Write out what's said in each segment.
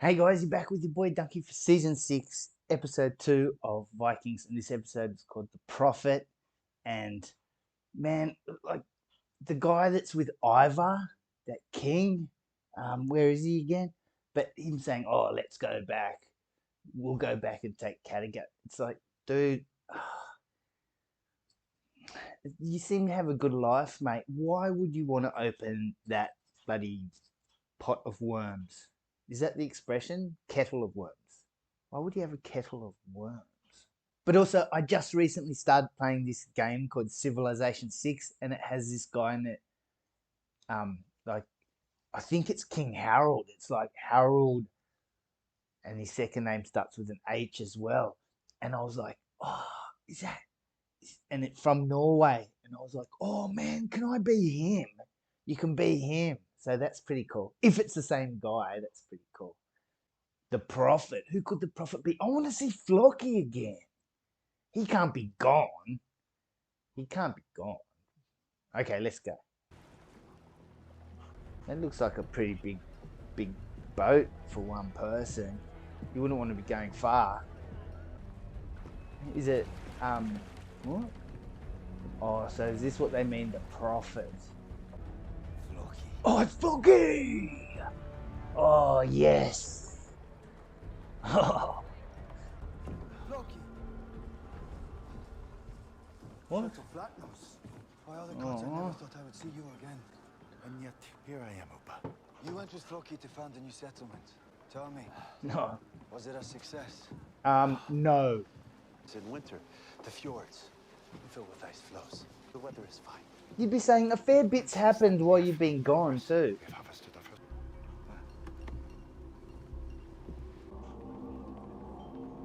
Hey guys, you're back with your boy Dunky for season 6, episode 2 of Vikings, and this episode is called The Prophet. And man, like the guy that's with Ivar, that king, where is he again? But him saying, "Oh, let's go back. We'll go back and take Kattegat." It's like, dude, you seem to have a good life, mate. Why would you want to open that bloody pot of worms? Is that the expression? Kettle of worms. Why would you have a kettle of worms? But also, I just recently started playing this game called Civilization 6, and it has this guy in it. Like, I think it's King Harold. It's like Harold, and his second name starts with an H as well. And I was like, oh, is that? And it's from Norway. And I was like, oh man, can I be him? You can be him. So that's pretty cool. If it's the same guy, that's pretty cool. The Prophet. Who could the Prophet be? I want to see Floki again. He can't be gone. He can't be gone. Okay, let's go. That looks like a pretty big boat for one person. You wouldn't want to be going far. Is it, what? Oh, so is this what they mean, the Prophet? Floki. Oh, it's Floki! Oh, yes. Oh. Floki. What? Such a flat nose. By all accounts, I never thought I would see you again. And yet, here I am, Opa. You went with Floki to found a new settlement. Tell me. No. Was it a success? No. It's in winter. The fjords filled with ice floes. The weather is fine. You'd be saying a fair bit's happened while you've been gone too.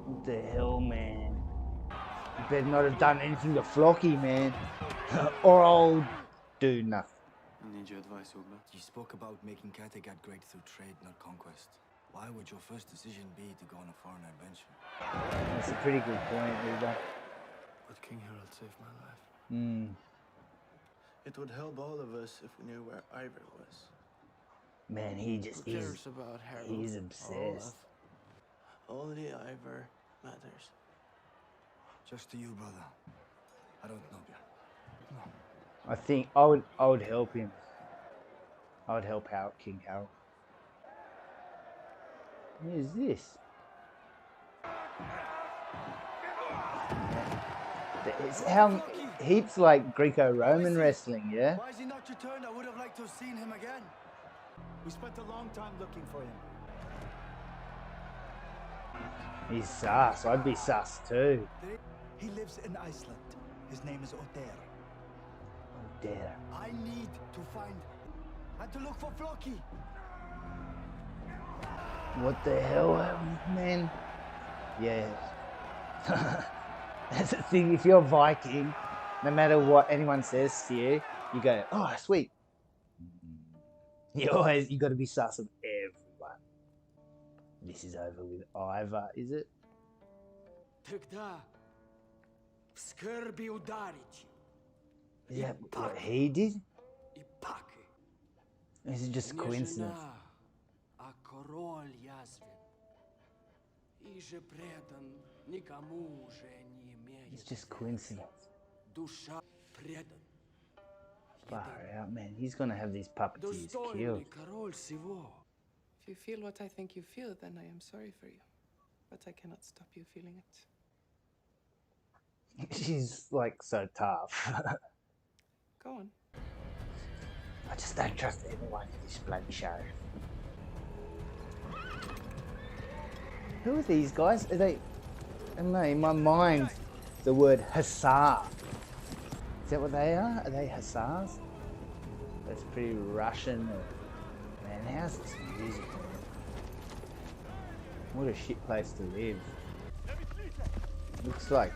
What the hell, man? You better not have done anything to Floki, man. Or I'll do nothing. I need your advice, Oba. You spoke about making Kattegat great through trade, not conquest. Why would your first decision be to go on a foreign adventure? That's a pretty good point, Uber. But King Harold saved my life. It would help all of us if we knew where Ivar was. Man, he just Who cares is. about Harold? He's obsessed. Only Ivar matters. Just to you, brother. I don't know you. No. I think I would help him. I would help out King Harold. What is this? It's how heaps like Greco-Roman wrestling, yeah? Why is he not returned? I would have liked to have seen him again. We spent a long time looking for him. He's sus. I'd be sus too. He lives in Iceland. His name is Oter. Oter. I need to find and to look for Floki. What the hell, man? Yeah. That's the thing. If you're a Viking, no matter what anyone says to you, you go, "Oh, sweet." You got to be sus of everyone. This is over with Ivar, is it? Is that what he did? Is it just coincidence? It's just coincidence. Far out, man. He's gonna have these puppeteers killed. If you feel what I think you feel, then I am sorry for you. But I cannot stop you feeling it. She's like so tough. Go on. I just don't trust anyone in this bloody show. Who are these guys? Are they? I don't know, in my mind, the word Hussar. Is that what they are? Are they Hussars? That's pretty Russian. Man, how's this music? What a shit place to live. Looks like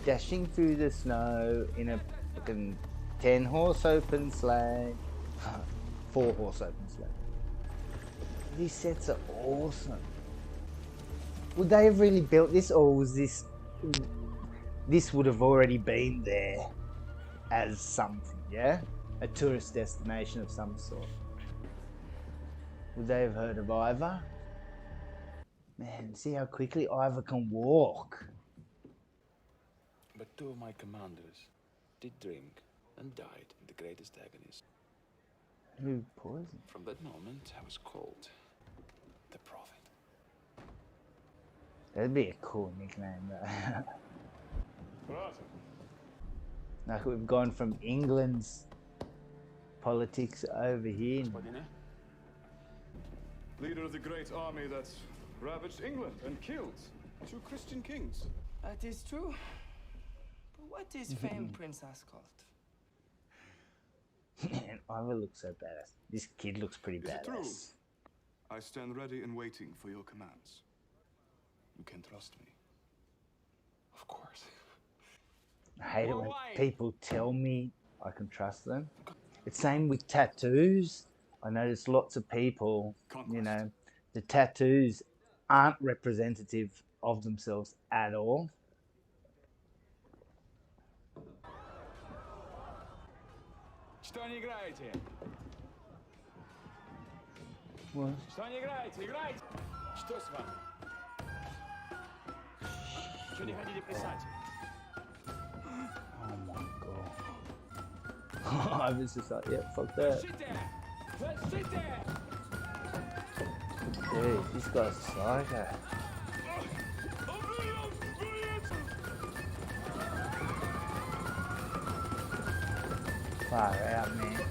dashing through the snow in a fucking 10-horse open sleigh. 4-horse open sleigh. These sets are awesome. Would they have really built this, or was this would have already been there as something, yeah? A tourist destination of some sort. Would they have heard of Ivor? Man, see how quickly Ivor can walk. But 2 of my commanders did drink and died in the greatest agonies. Who poisoned? From that moment, I was called the Prophet. That'd be a cool nickname, though. Like we've gone from England's politics over here. Leader of the great army that ravaged England and killed 2 Christian kings. That is true. But what is famed Prince Ascot? Man, Ivor looks so badass. This kid looks pretty Is it true? badass. I stand ready and waiting for your commands. You can trust me. Of course. I hate it when people tell me I can trust them. It's same with tattoos. I notice lots of people, you know, the tattoos aren't representative of themselves at all. Что не играете? What? Что не играете? Играйте! Что с вами? Что не хотите писать? Oh my god. I was just like, yeah, fuck that. Sit there! Let's sit there! Dude, this guy's a psycho. Far out, man.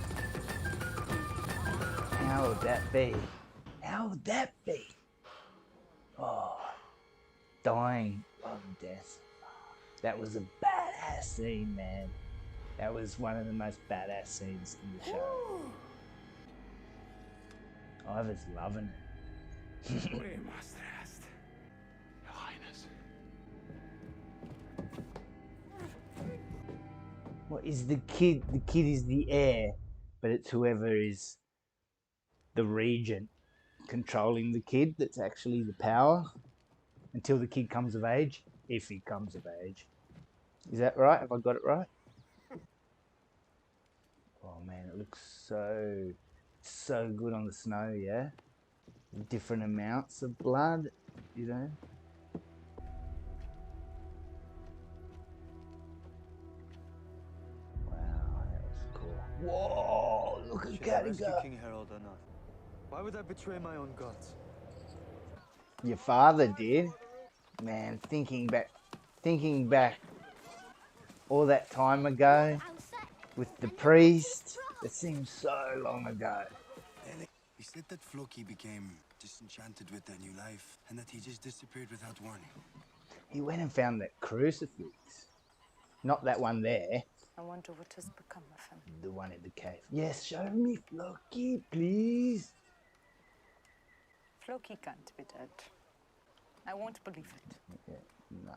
How would that be? How would that be? Oh, dying of death. That was a badass scene, man. That was one of the most badass scenes in the show. Ivor's loving it. We must rest. Your Highness. What is the kid? The kid is the heir, but it's whoever is the regent controlling the kid that's actually the power until the kid comes of age, if he comes of age. Is that right? Have I got it right? Oh man, it looks so good on the snow, yeah? Different amounts of blood, you know? Wow, that was cool. Whoa, look at Should I rescue Cadiga. King Harold or not? Why would I betray my own gods? Your father did. Man, thinking back all that time ago with the priest, it seems so long ago. He said that Floki became disenchanted with their new life and that he just disappeared without warning. He went and found that crucifix. Not that one there, I wonder what has become of him. the one in the cave. Yes, show me Floki, please. Floki can't be dead. I won't believe it. Yeah, nah.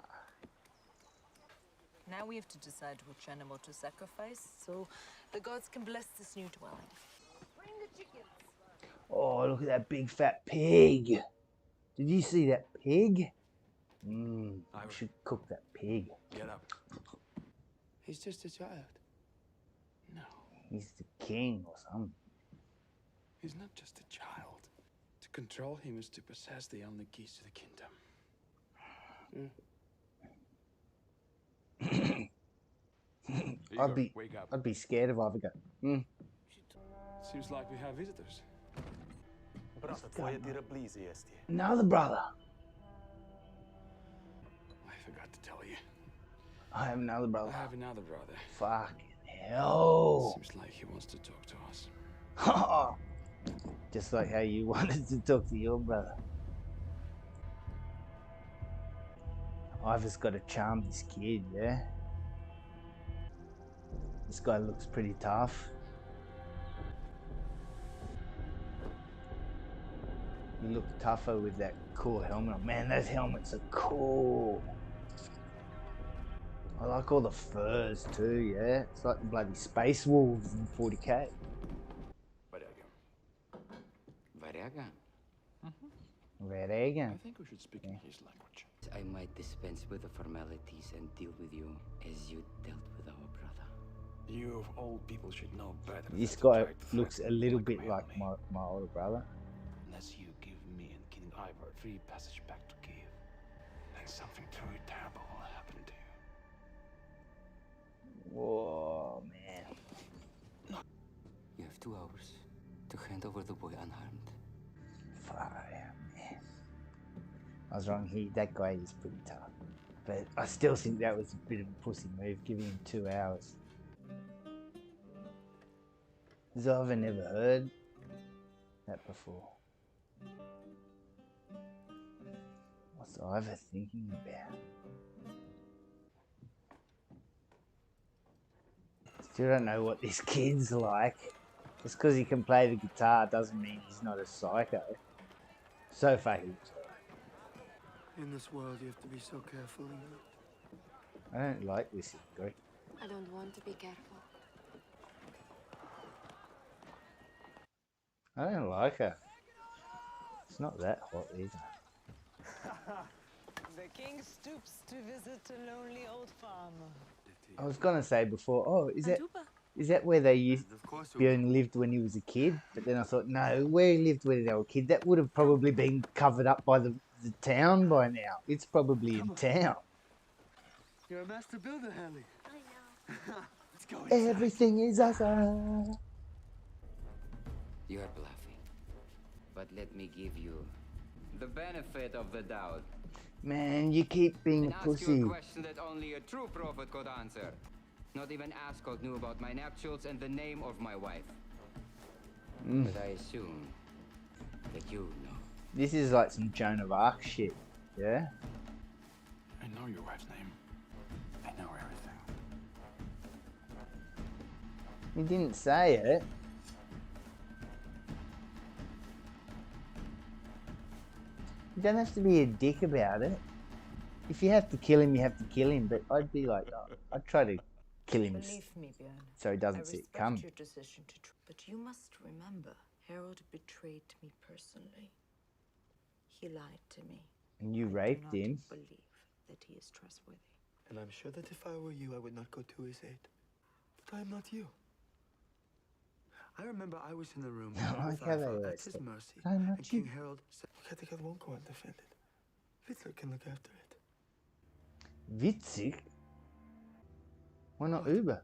Now we have to decide which animal to sacrifice so the gods can bless this new dwelling. Bring the chickens. Oh, look at that big fat pig. Did you see that pig? We should cook that pig. Get up. He's just a child. No, He's the king or something. he's not just a child. To control him is to possess the only keys to the kingdom. Igor, wake up. I'd be scared of Ivor. Seems like we have visitors. Brată, tvoje tira blizi este. Another brother. I forgot to tell you. I have another brother. I have another brother. Fucking hell. Seems like he wants to talk to us. Just like how you wanted to talk to your brother. Ivor's got to charm this kid, yeah? This guy looks pretty tough. You look tougher with that cool helmet on. Man, those helmets are cool. I like all the furs too, yeah? It's like the bloody space wolves in 40k. Varyaga? Varyaga. I think we should speak in his language. I might dispense with the formalities and deal with you as you dealt with our brother. You of all people should know better. This than to guy try to looks a threaten little and bit blackmail like me. my older brother. our free passage back to Kiev. Then something truly terrible will happen to you. Whoa, man. You have 2 hours to hand over the boy unharmed. Fire, man. I was wrong here. That guy is pretty tough. But I still think that was a bit of a pussy move, giving him 2 hours. Has Ivor never heard that before? What's Ivor thinking about? Still don't know what this kid's like. Just because he can play the guitar doesn't mean he's not a psycho. So far he was alright. In this world, you have to be so careful. I don't like this Ingrid. I don't want to be careful. I don't like her. It's not that hot either. The king stoops to visit a lonely old farmer. I was gonna say before, oh, is that where they used Björn lived when he was a kid? But then I thought, no, where he lived when they were a kid, that would have probably been covered up by the town by now. It's probably in town. You're a master builder, Hallie. I know. Let's go inside. Everything is awesome. You are bluffing. But let me give you the benefit of the doubt. Man, you keep being And a ask pussy. you a question that only a true prophet could answer. Not even Ascot knew about my nuptials and the name of my wife. But I assume that you know. This is like some Joan of Arc shit, yeah? I know your wife's name. I know everything. He didn't say it. You don't have to be a dick about it. If you have to kill him, you have to kill him. But I'd be like, I'd try to kill him Believe me, Björn. so he doesn't see it come. Your decision to but you must remember, Harold betrayed me personally. He lied to me. And you raped him. I believe that he is trustworthy. And I'm sure that if I were you, I would not go to his aid. But I am not you. I remember I was in the room with Ivar at his mercy, and King Harold said, Kattegat won't go and defend it. Vitzer can look after it. Witzig? Why not Uber?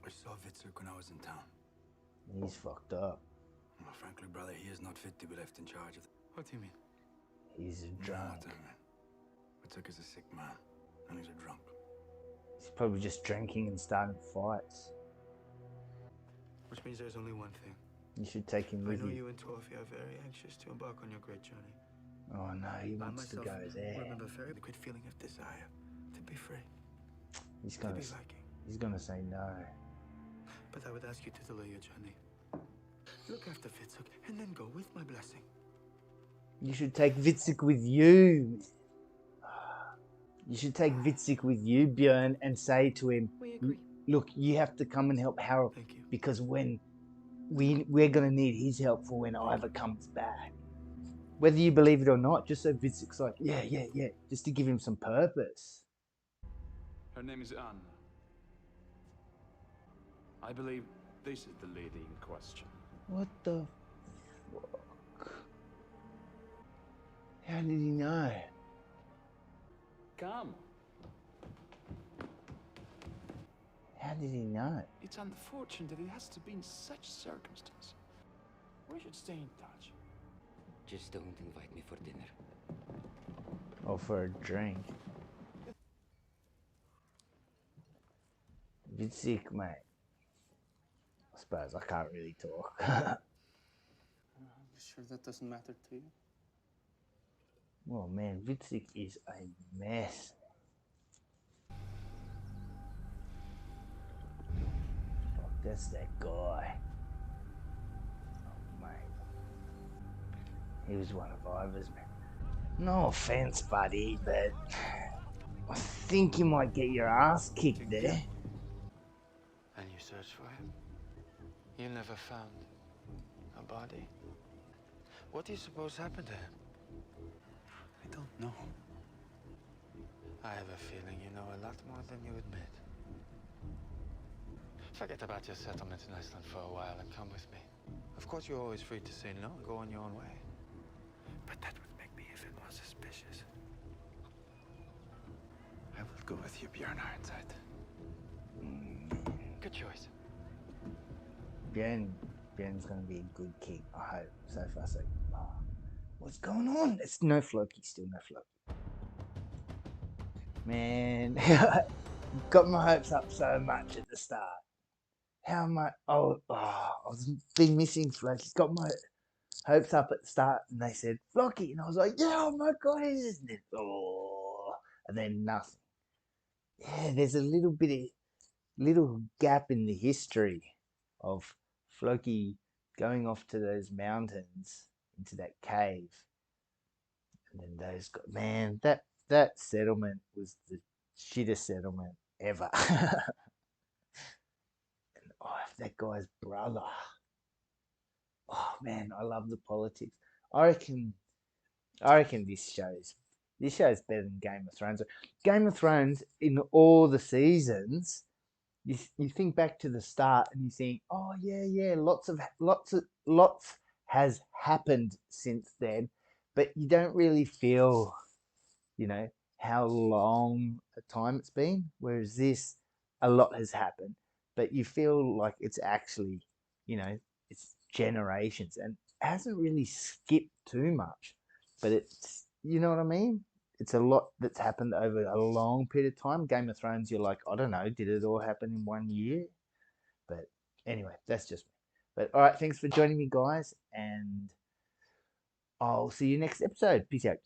I saw Witzig when I was in town. He's fucked up. Well, frankly, brother, he is not fit to be left in charge of... What do you mean? He's a drunk. Witzig is a sick man, and he's a drunk. He's probably just drinking and starting fights. Which means there's only one thing. You should take him I with know you. you and Torfi are very anxious to embark on your great journey. Oh no, he I wants to myself go there. remember very great feeling of desire to be free. He's to gonna, be Viking. he's gonna say no. But I would ask you to delay your journey. Look after Witzig and then go with my blessing. You should take Witzig with you. You should take Witzig with you, Björn, and say to him, We agree. look, you have to come and help Harold. Thank you. Because when we're going to need his help for when Ivor comes back. Whether you believe it or not, just so Witzig's like, yeah, just to give him some purpose. Her name is Anna. I believe this is the lady in question. What the fuck? How did he know? Come. How did he know? It's unfortunate that it has to be in such circumstances. We should stay in touch. Just don't invite me for dinner. Or for a drink. Witzig, mate. I suppose I can't really talk. Sure that doesn't matter to you? Oh man, Witzig is a mess. Fuck, that's that guy. Oh, mate. He was one of Ivor's, man. No offense, buddy, but I think you might get your ass kicked there. And you searched for him? You never found a body? What do you suppose happened to him? I don't know. I have a feeling you know a lot more than you admit. Forget about your settlement in Iceland for a while and come with me. Of course, you're always free to say no and go on your own way. But that would make me even Go with you, Bjorn Ironside. Good choice. Bjorn's gonna be a good king, I hope. So far, so good. Oh, what's going on? It's no Floki, still no Floki. Man, got my hopes up so much at the start. How much? I've been missing Floki. Got my hopes up at the start, and they said Floki, and I was like, yeah, oh my god, isn't it? Oh, and then nothing. Yeah, there's a little gap in the history of Floki going off to those mountains into that cave, and then man, that settlement was the shittest settlement ever. And that guy's brother. Oh man, I love the politics. I reckon this show's better than Game of Thrones. Game of Thrones, in all the seasons, you think back to the start and you think, oh yeah, lots has happened since then, but you don't really feel, how long a time it's been. Whereas this, a lot has happened, but you feel like it's actually, it's generations and it hasn't really skipped too much, but it's, you know what I mean? It's a lot that's happened over a long period of time. Game of Thrones, you're like, I don't know, did it all happen in 1 year? But anyway, that's just me. But all right, thanks for joining me, guys, and I'll see you next episode. Peace out.